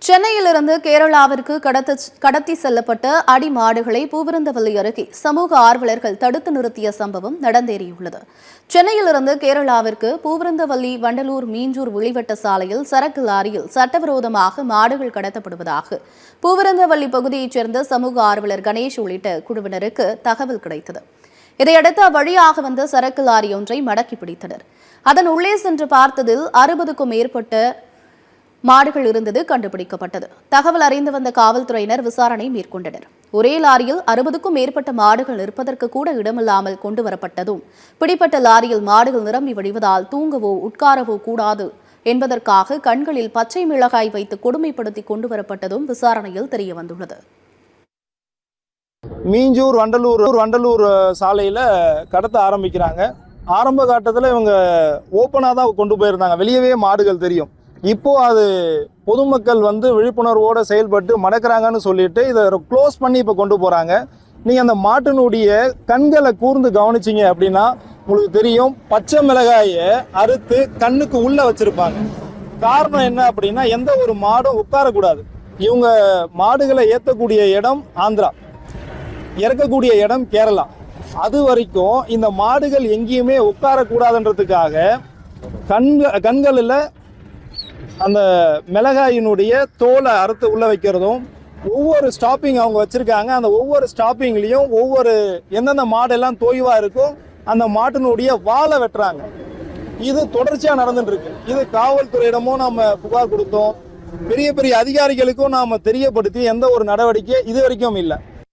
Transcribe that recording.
சென்னையிலிருந்து கேரளாவிற்கு கடத்தி செல்லப்பட்ட அடி மாடுகளை பூவிருந்தவல்லி அருகே சமூக ஆர்வலர்கள் தடுத்து நிறுத்திய சம்பவம் நடந்தேறியுள்ளது. சென்னையிலிருந்து கேரளாவிற்கு பூவிருந்தவல்லி வண்டலூர் மீஞ்சூர் வெளிவட்ட சாலையில் சரக்கு லாரியில் சட்டவிரோதமாக மாடுகள் கடத்தப்படுவதாக பூவிருந்தவல்லி பகுதியைச் சேர்ந்த சமூக ஆர்வலர் கணேஷ் உள்ளிட்ட குழுவினருக்கு தகவல் கிடைத்தது. இதையடுத்து அவ்வழியாக வந்த சரக்கு லாரி ஒன்றை மடக்கி பிடித்தனர். அதன் உள்ளே சென்று பார்த்ததில் 60க்கும் மேற்பட்ட மாடுகள் இருந்தது கண்டுபிடிக்கப்பட்டது. தகவல் அறிந்து வந்த காவல்துறையினர் விசாரணை மேற்கொண்டனர். ஒரே லாரியில் 60க்கும் மேற்பட்ட மாடுகள் இருப்பதற்கு கூட இடமில்லாமல் கொண்டு வரப்பட்டதும் பிடிப்பட்ட லாரியில் மாடுகள் நிரம்பி வழிவதால் தூங்கவோ உட்காரவோ கூடாது என்பதற்காக கண்களில் பச்சை மிளகாய் வைத்து கொடுமைப்படுத்தி கொண்டு வரப்பட்டதும் விசாரணையில் தெரியவந்துள்ளது. மீஞ்சூர் வண்டலூர் சாலையில கடத்த ஆரம்பிக்கிறாங்க. ஆரம்ப காட்டத்தில் இவங்க ஓப்பனாக தான் கொண்டு போயிருந்தாங்க. வெளியவே மாடுகள் தெரியும். இப்போ அது பொதுமக்கள் விழிப்புணர்வோடு செயல்பட்டு மடக்கிறாங்கன்னு சொல்லிட்டு இதை க்ளோஸ் பண்ணி இப்போ கொண்டு போகிறாங்க. நீங்கள் அந்த மாட்டினுடைய கண்களை கூர்ந்து கவனிச்சிங்க அப்படின்னா உங்களுக்கு தெரியும், பச்சை மிளகாயை அறுத்து கண்ணுக்கு உள்ளே வச்சுருப்பாங்க. காரணம் என்ன அப்படின்னா, எந்த ஒரு மாடும் உட்காரக்கூடாது. இவங்க மாடுகளை ஏற்றக்கூடிய இடம் ஆந்திரா, இறக்கக்கூடிய இடம் கேரளா. அது வரைக்கும் இந்த மாடுகள் எங்கேயுமே உட்காரக்கூடாதுன்றதுக்காக கண்களில் அந்த மிளகாயினுடைய தோலை அறுத்து உள்ள வைக்கிறதும், ஒவ்வொரு ஸ்டாப்பிங் அவங்க வச்சிருக்காங்க. அந்த ஒவ்வொரு ஸ்டாப்பிங்லையும் எந்தெந்த மாடெல்லாம் தொய்வா இருக்கோ அந்த மாட்டினுடைய வாழை வெட்டுறாங்க. இது தொடர்ச்சியாக நடந்துட்டு இருக்கு. இது காவல்துறையிடமும் நம்ம புகார் கொடுத்தோம். பெரிய பெரிய அதிகாரிகளுக்கும் நாம தெரியப்படுத்தி எந்த ஒரு நடவடிக்கை இது வரைக்கும் இல்லை.